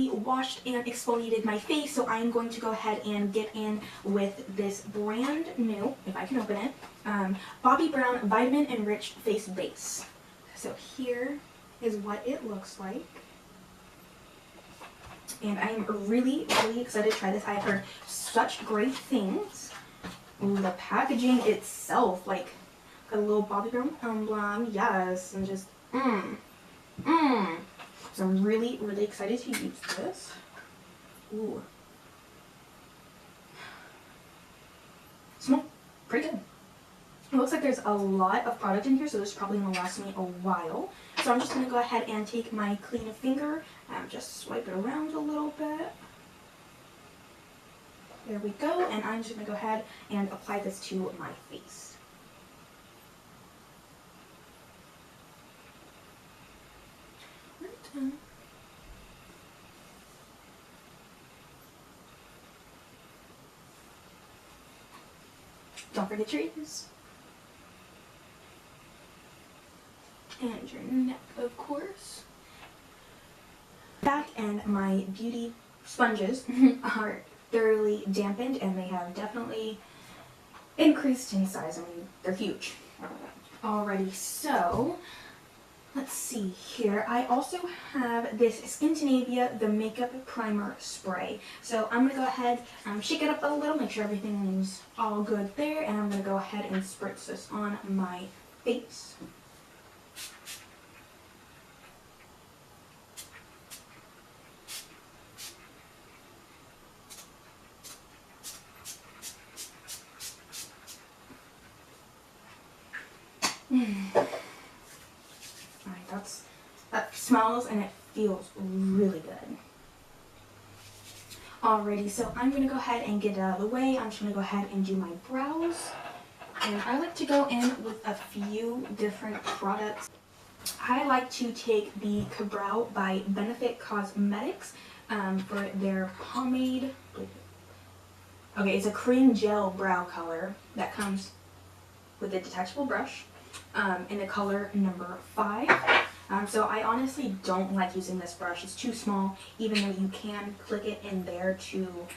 washed and exfoliated my face, so I'm going to go ahead and get in with this brand new, if I can open it, Bobbi Brown Vitamin Enriched Face Base. So here is what it looks like. And I am really, really excited to try this. I've heard such great things. Ooh, the packaging itself, like, got a little Bobbi Brown emblem, yes, and just, So I'm really, really excited to use this. Ooh. Smells pretty good. It looks like there's a lot of product in here, so this is probably going to last me a while. So I'm just going to go ahead and take my clean finger and just swipe it around a little bit. There we go, and I'm just going to go ahead and apply this to my face. Don't forget your ears. And your neck, of course. Back and my beauty sponges are thoroughly dampened, and they have definitely increased in size. I mean, they're huge. Alrighty, so let's see here. I also have this Skintinavia, the Makeup Primer Spray. So I'm going to go ahead, shake it up a little, make sure everything's all good there, and I'm going to go ahead and spritz this on my face. Alright, that smells and it feels really good. Alrighty, so I'm going to go ahead and get it out of the way. I'm just going to go ahead and do my brows. And I like to go in with a few different products. I like to take the Brow by Benefit Cosmetics for their pomade. Okay, it's a cream gel brow color that comes with a detachable brush. In the color number 5. So I honestly don't like using this brush. It's too small, even though you can click it in there to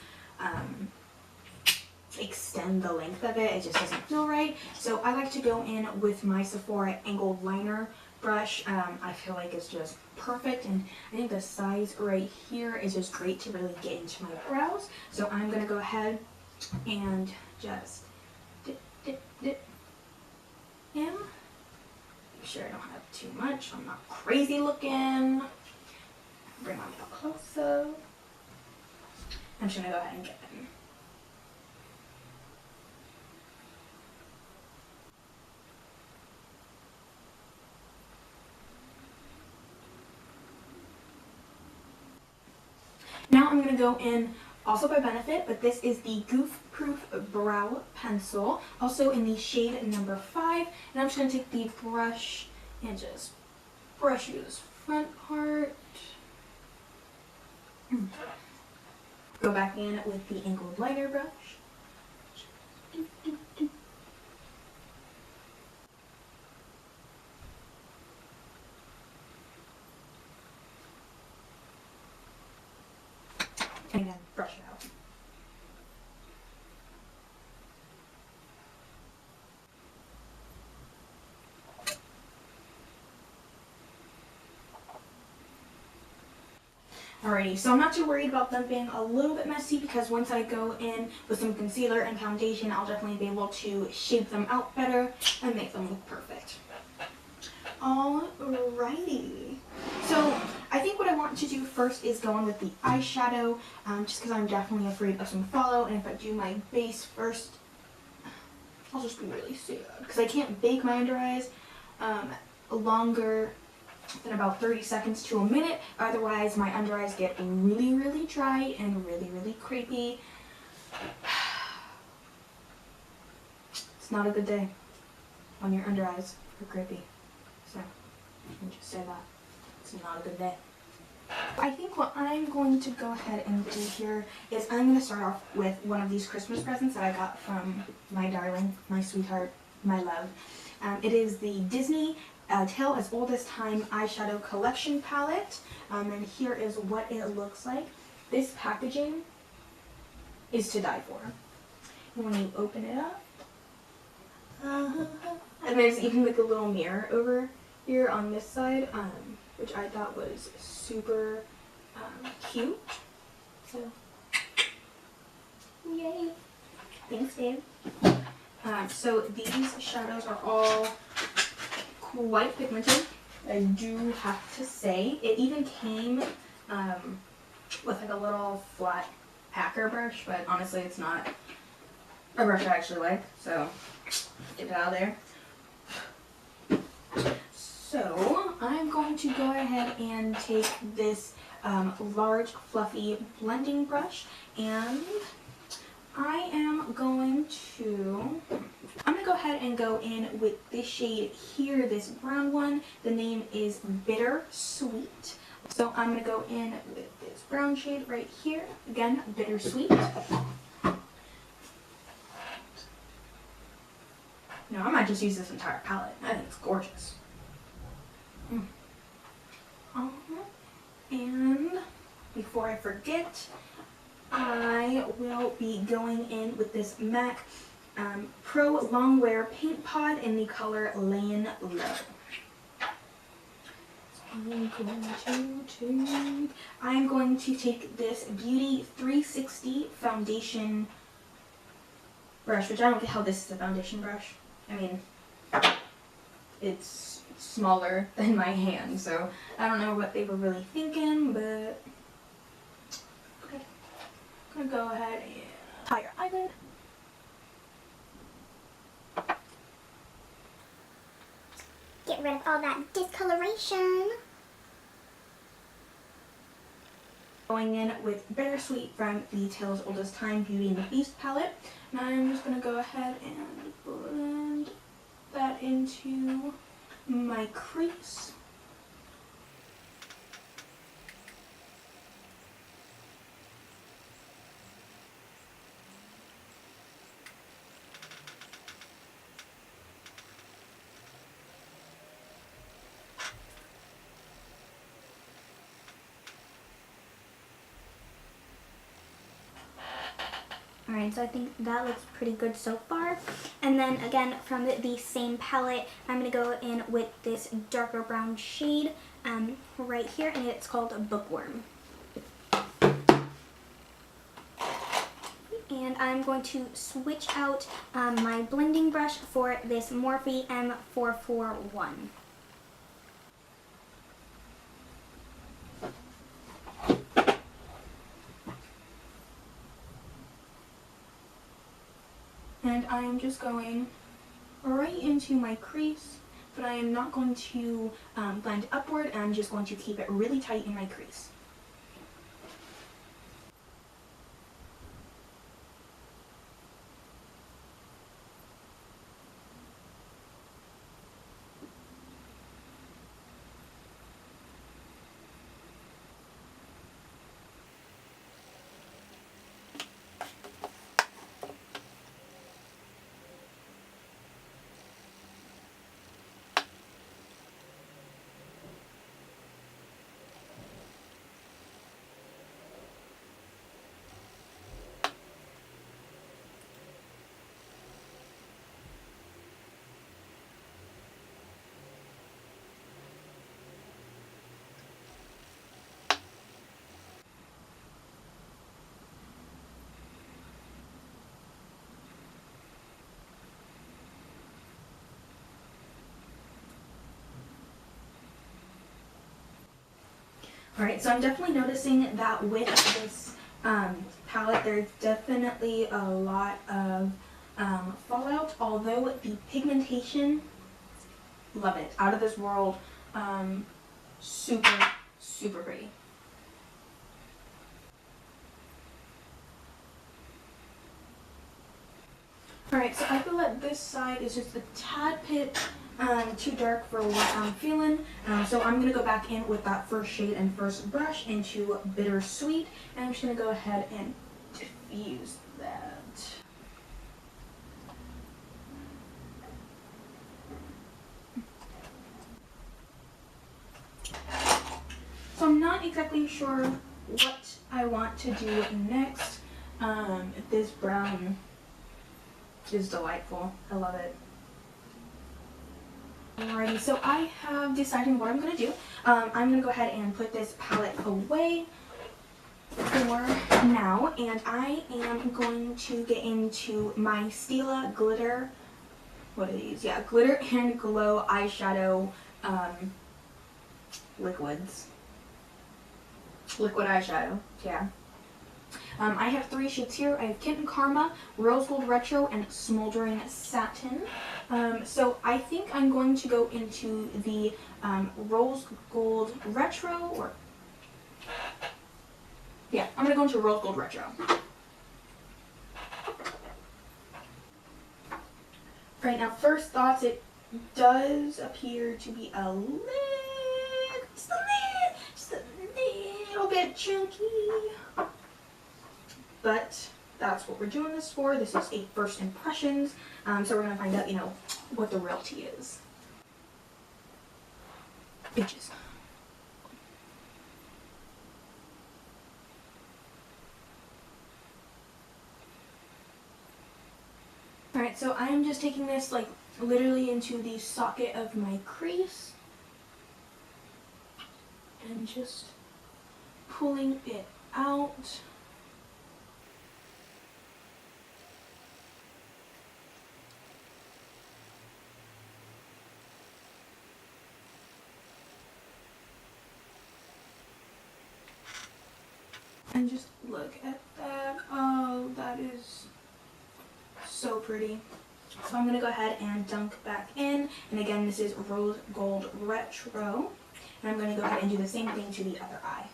extend the length of it. It just doesn't feel right. So I like to go in with my Sephora angled liner brush. I feel like it's just perfect, and I think the size right here is just great to really get into my brows. So I'm going to go ahead and just dip. Yeah. Make sure I don't have too much. I'm not crazy looking. Bring my makeup closer. I'm just going to go ahead and get in. Now I'm going to go in also by Benefit, but this is the Goof Proof Brow Pencil, also in the shade number 5. And I'm just going to take the brush and just brush through this front part. Go back in with the angled liner brush. And then brush it out. Alrighty, so I'm not too worried about them being a little bit messy, because once I go in with some concealer and foundation, I'll definitely be able to shape them out better and make them look perfect. Alrighty, so I think what I want to do first is go in with the eyeshadow, just because I'm definitely afraid of some fallout, and if I do my base first, I'll just be really sad, because I can't bake my under eyes longer than about 30 seconds to a minute, otherwise my under eyes get really, really dry and really, really crepey. It's not a good day when your under eyes are crepey. So, I can just say that. It's not a good day. I think what I'm going to go ahead and do here is I'm going to start off with one of these Christmas presents that I got from my darling, my sweetheart, my love. It is the Disney Tale as Old as Time eyeshadow collection palette. And here is what it looks like. This packaging is to die for. When you open it up, and there's even like a little mirror over here on this side, which I thought was super cute. So, yay! Thanks, Dave. So these shadows are all quite pigmented, I do have to say. It even came with like a little flat packer brush, but honestly it's not a brush I actually like, so get it out of there. So I'm going to go ahead and take this large fluffy blending brush, and I am going to go ahead and go in with this shade here, this brown one. The name is Bitter Sweet. So I'm going to go in with this brown shade right here. Again, Bitter Sweet. No, I might just use this entire palette. I think it's gorgeous. And before I forget, I will be going in with this MAC Pro Longwear Paint Pod in the color Laying Low. I'm going to take this Beauty 360 foundation brush, which I don't get how this is a foundation brush. I mean, it's smaller than my hand, so I don't know what they were really thinking, but okay. I'm gonna go ahead and tie your eyelid. Get rid of all that discoloration. Going in with Bittersweet from the Tales Old as Time Beauty and the Beast palette. And I'm just gonna go ahead and blend that into my crease. Alright, so I think that looks pretty good so far. And then again, from the same palette, I'm going to go in with this darker brown shade right here, and it's called Bookworm. And I'm going to switch out my blending brush for this Morphe M441. And I am just going right into my crease, but I am not going to blend upward. I'm just going to keep it really tight in my crease. Alright, so I'm definitely noticing that with this palette, there's definitely a lot of fallout, although the pigmentation, love it, out of this world, super, super pretty. Alright, so I feel that this side is just a tad bit too dark for what I'm feeling. So I'm going to go back in with that first shade and first brush into Bittersweet. And I'm just going to go ahead and diffuse that. So I'm not exactly sure what I want to do next. This brown is delightful. I love it. Alrighty, so I have decided what I'm going to do. I'm going to go ahead and put this palette away for now, and I am going to get into my Stila glitter, what are these? Yeah, glitter and glow eyeshadow liquid eyeshadow, yeah. I have 3 shades here. I have Kitten Karma, Rose Gold Retro, and Smoldering Satin. So I think I'm going to go into the Rose Gold Retro, or yeah, I'm going to go into Rose Gold Retro. Right now, first thoughts, it does appear to be just a little bit chunky. But that's what we're doing this for. This is a first impressions. So we're going to find out, you know, what the real tea is. Bitches. Alright, so I am just taking this like literally into the socket of my crease and just pulling it out. And just look at that. Oh, that is so pretty. So I'm going to go ahead and dunk back in. And again, this is Rose Gold Retro. And I'm going to go ahead and do the same thing to the other eye.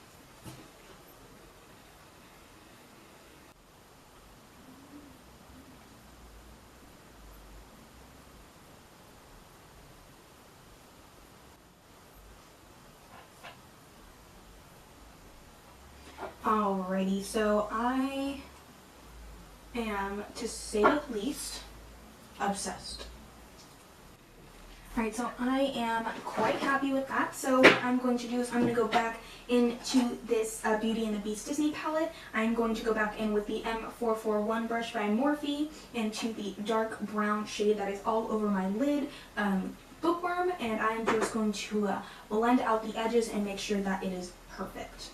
Alrighty, so I am, to say the least, obsessed. Alright, so I am quite happy with that. So what I'm going to do is I'm going to go back into this Beauty and the Beast Disney palette. I'm going to go back in with the M441 brush by Morphe into the dark brown shade that is all over my lid, Bookworm, and I'm just going to blend out the edges and make sure that it is perfect.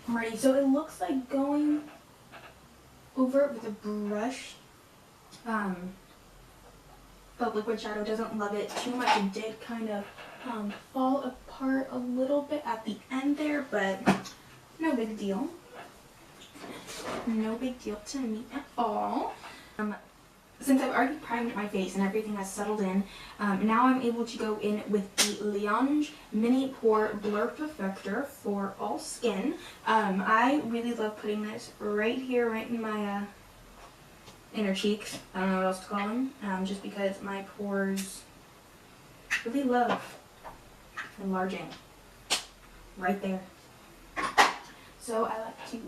Alrighty, so it looks like going over it with a brush, but liquid shadow doesn't love it too much. It did kind of fall apart a little bit at the end there, but no big deal. No big deal to me at all. Since I've already primed my face and everything has settled in, now I'm able to go in with the Lionge Mini Pore Blur Perfector for all skin. I really love putting this right here, right in my inner cheeks. I don't know what else to call them, just because my pores really love enlarging right there. So I like to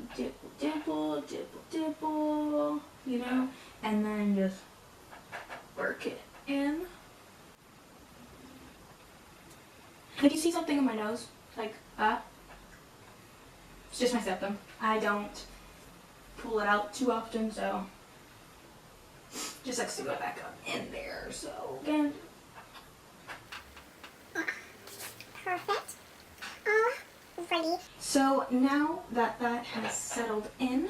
dibble, you know, and then just work it in. If you see something in my nose, like it's just my septum. I don't pull it out too often, so just likes to go back up in there. So again, Perfect. Ready. So now that that has settled in,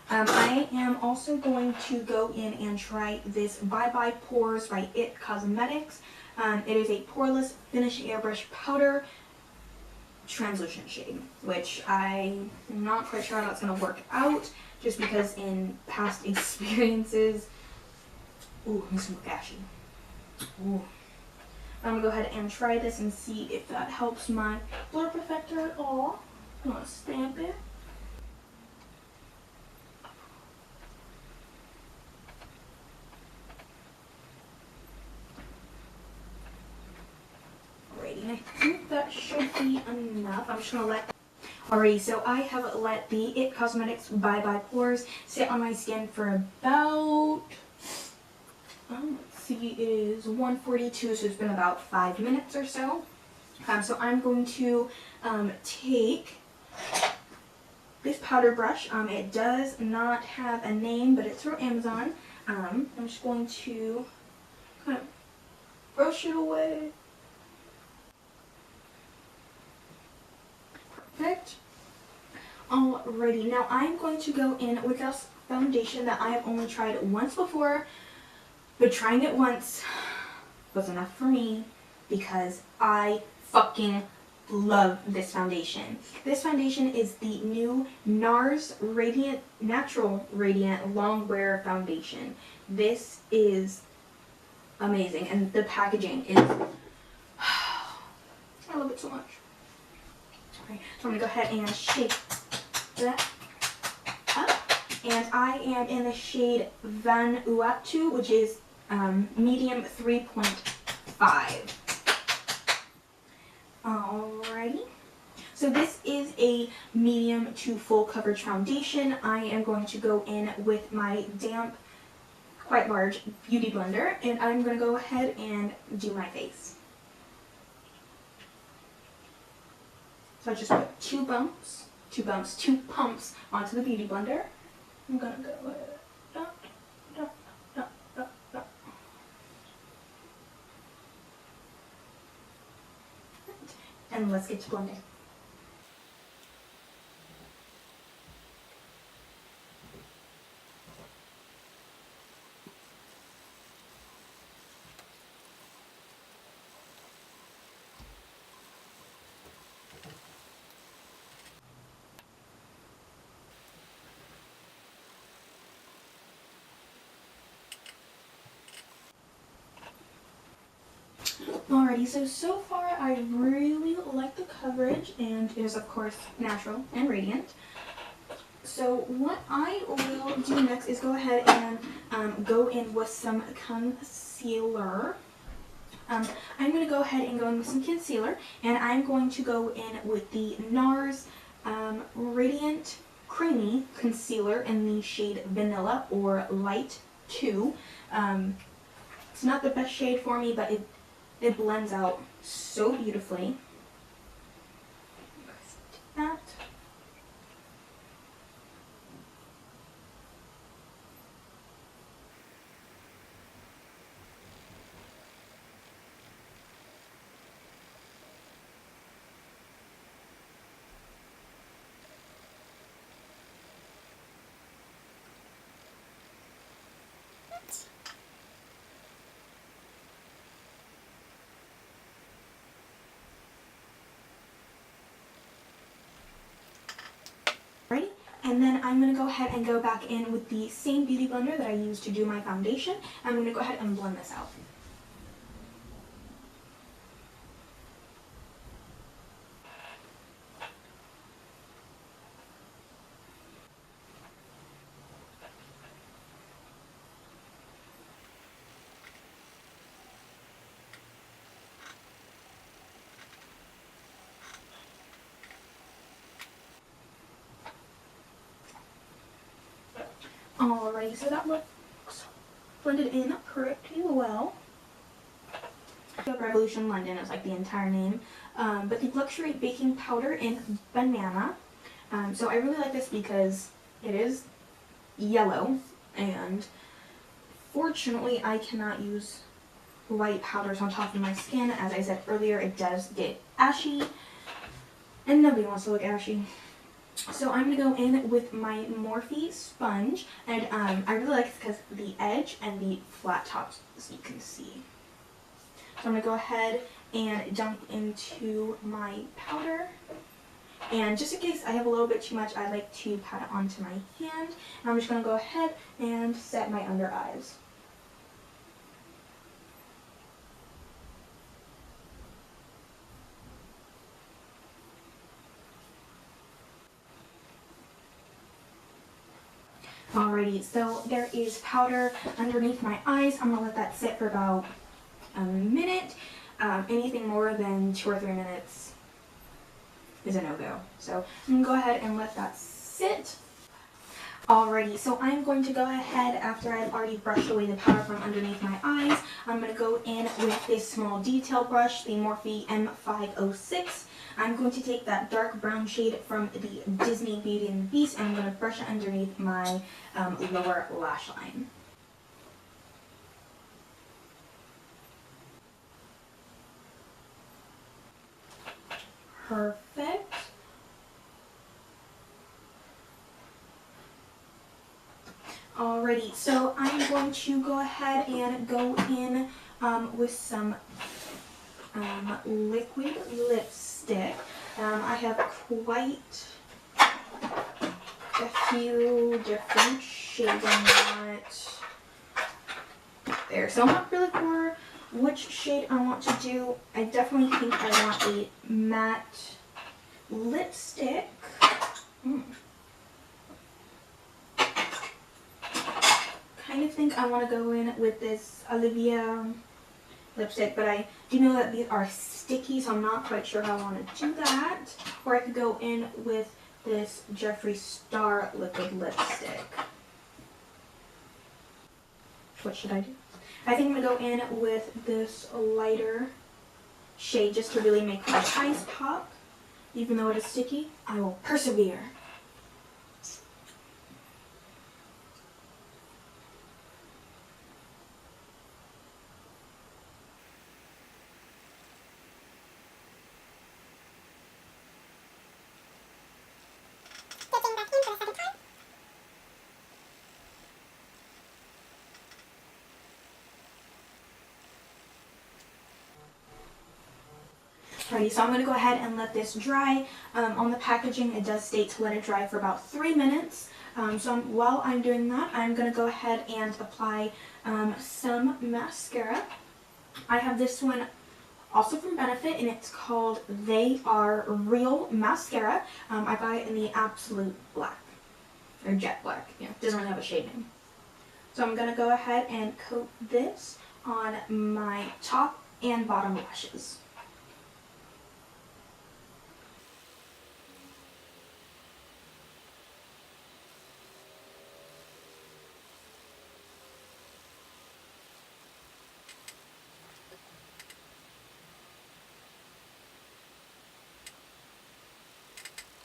I am also going to go in and try this Bye Bye Pores by IT Cosmetics. It is a poreless finish airbrush powder translucent shade, which I'm not quite sure how that's going to work out, just because in past experiences, ooh, it makes me look ashy. Ooh. I'm going to go ahead and try this and see if that helps my blur perfector at all. I'm going to stamp it. and I think that should be enough. I'm just gonna let. Alrighty, so I have let the It Cosmetics Bye Bye Pores sit on my skin for about, let's see, it is 1:42, so it's been about 5 minutes or so. So I'm going to take this powder brush. It does not have a name, but it's from Amazon. I'm just going to kind of brush it away. Perfect. Alrighty, now I'm going to go in with this foundation that I have only tried once before, but trying it once was enough for me because I fucking love this foundation. This foundation is the new Nars Natural Radiant Longwear Foundation. This is amazing, and the packaging is, I love it so much. Okay, so I'm going to go ahead and shake that up. And I am in the shade Vanuatu, which is medium 3.5. Alrighty. So this is a medium to full coverage foundation. I am going to go in with my damp, quite large beauty blender, and I'm going to go ahead and do my face. So I just put two pumps onto the beauty blender. I'm gonna go dot, dot, dot, dot, dot. And let's get to blending. Alrighty, so far I really like the coverage, and it is of course natural and radiant. So what I will do next is go ahead and go in with some concealer. I'm going to go ahead and go in with some concealer, and I'm going to go in with the Nars Radiant Creamy Concealer in the shade Vanilla or Light 2. It's not the best shade for me, but it blends out so beautifully. That. Ready? And then I'm going to go ahead and go back in with the same beauty blender that I used to do my foundation. I'm going to go ahead and blend this out. Alrighty, so that looks blended in pretty well. Revolution London is like the entire name, but the Luxury Baking Powder in Banana. So I really like this because it is yellow, and fortunately I cannot use white powders on top of my skin. As I said earlier, it does get ashy, and nobody wants to look ashy. So I'm going to go in with my Morphe sponge, and I really like it because the edge and the flat tops, as you can see. So I'm going to go ahead and dunk into my powder, and just in case I have a little bit too much, I like to pat it onto my hand, and I'm just going to go ahead and set my under eyes. Alrighty, so there is powder underneath my eyes. I'm going to let that sit for about a minute. anything more than 2 or 3 minutes is a no-go. So I'm gonna go ahead and let that sit. Alrighty, so I'm going to go ahead, after I've already brushed away the powder from underneath my eyes, I'm going to go in with this small detail brush, the Morphe M506. I'm going to take that dark brown shade from the Disney Beauty and the Beast, and I'm going to brush it underneath my lower lash line. Perfect. Alrighty, so I'm going to go ahead and go in with some liquid lipstick. I have quite a few different shades. I'm not there, so I'm not really sure which shade I want to do. I definitely think I want a matte lipstick. I kind of think I want to go in with this Olivia lipstick, but I do know that these are sticky, so I'm not quite sure how I want to do that. Or I could go in with this Jeffree Star liquid lipstick. What should I do? I think I'm going to go in with this lighter shade just to really make my eyes pop. Even though it is sticky, I will persevere. Alrighty, so I'm going to go ahead and let this dry. On the packaging it does state to let it dry for about 3 minutes. While I'm doing that, I'm going to go ahead and apply some mascara. I have this one also from Benefit, and it's called They Are Real Mascara. I buy it in the Absolute Black, or Jet Black. Yeah, it doesn't really have a shade name. So I'm going to go ahead and coat this on my top and bottom lashes.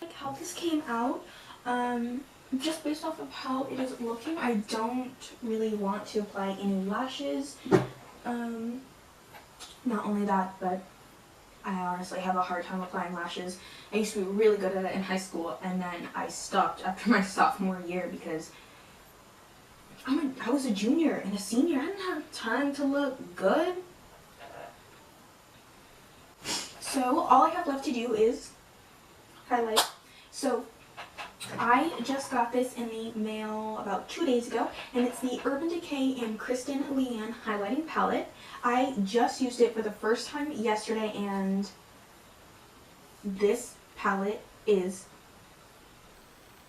Like how this came out, just based off of how it is looking, I don't really want to apply any lashes. Not only that, but I honestly have a hard time applying lashes. I used to be really good at it in high school, and then I stopped after my sophomore year because I was a junior and a senior. I didn't have time to look good. So all I have left to do is highlight. So I just got this in the mail about 2 days ago, and it's the Urban Decay and Kristen Leanne highlighting palette. I just used it for the first time yesterday, and this palette is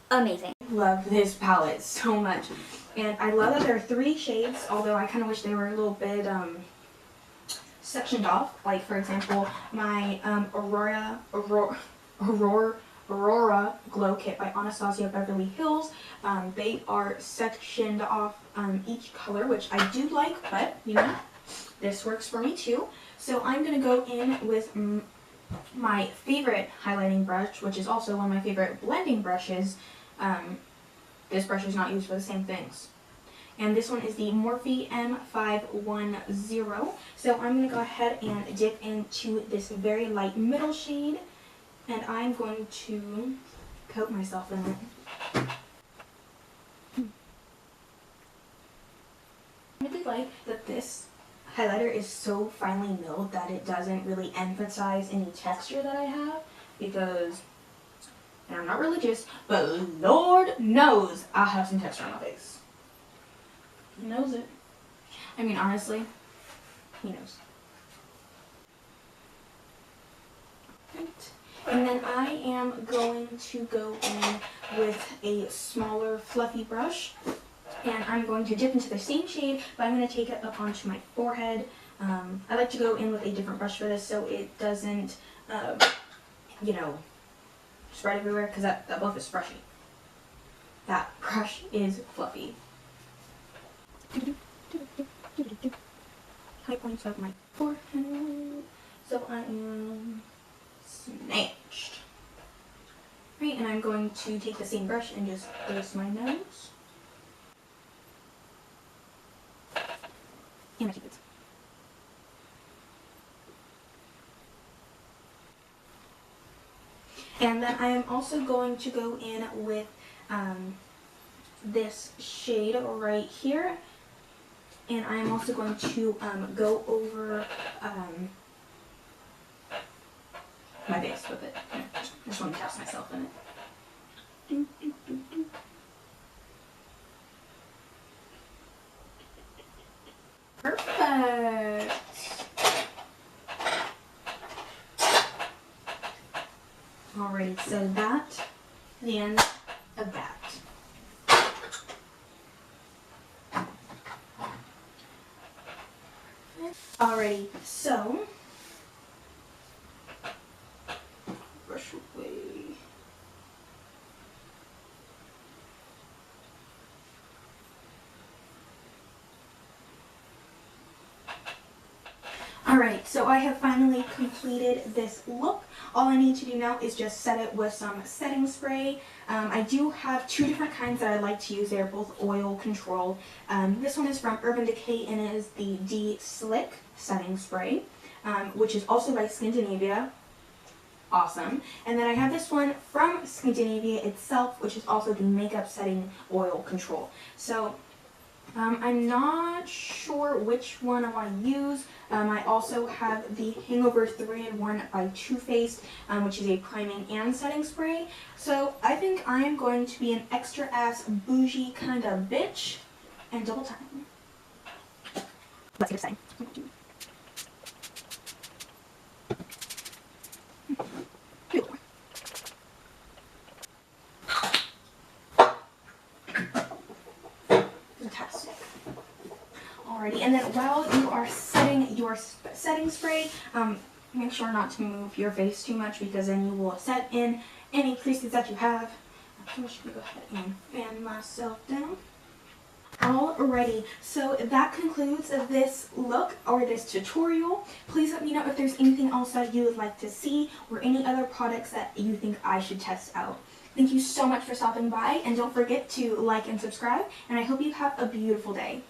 amazing. Love this palette so much, and I love that there are 3 shades, although I kind of wish they were a little bit sectioned off. Like for example, my Aurora Glow Kit by Anastasia Beverly Hills. They are sectioned off each color, which I do like, but you know, this works for me too. So I'm going to go in with my favorite highlighting brush, which is also one of my favorite blending brushes. This brush is not used for the same things. And this one is the Morphe M510. So I'm going to go ahead and dip into this very light middle shade, and I'm going to coat myself in it. I really like that this highlighter is so finely milled that it doesn't really emphasize any texture that I have, because, and I'm not religious, but Lord knows I have some texture on my face. He knows it. I mean, honestly, he knows. Right. And then I am going to go in with a smaller fluffy brush, and I'm going to dip into the same shade, but I'm going to take it up onto my forehead, I like to go in with a different brush for this so it doesn't, you know, spread everywhere, because that fluff is brushy. That brush is fluffy. High points of my forehead, so I am snatched. Right, and I'm going to take the same brush and just place my nose. And my cheekbones. And then I am also going to go in with this shade right here. And I am also going to go over my base with it. I just want to cast myself in it. Perfect. Alrighty, so that's the end of that. Alrighty, so brush away. Alright, so I have finally completed this look. All I need to do now is just set it with some setting spray. I do have two different kinds that I like to use. They're both oil control. This one is from Urban Decay and it is the D-Slick setting spray, which is also by Scandinavia. Awesome. And then I have this one from Scandinavia itself, which is also the makeup setting oil control. So I'm not sure which one I want to use. I also have the Hangover 3-in-1 by Too Faced, which is a priming and setting spray. So I think I am going to be an extra ass bougie kind of bitch and double time. Let's get it setting. Fantastic. Alrighty, and then while you are setting your setting spray, make sure not to move your face too much because then you will set in any creases that you have. I'm just going to go ahead and fan myself down. Alrighty, so that concludes this look or this tutorial. Please let me know if there's anything else that you would like to see or any other products that you think I should test out. Thank you so much for stopping by, and don't forget to like and subscribe, and I hope you have a beautiful day.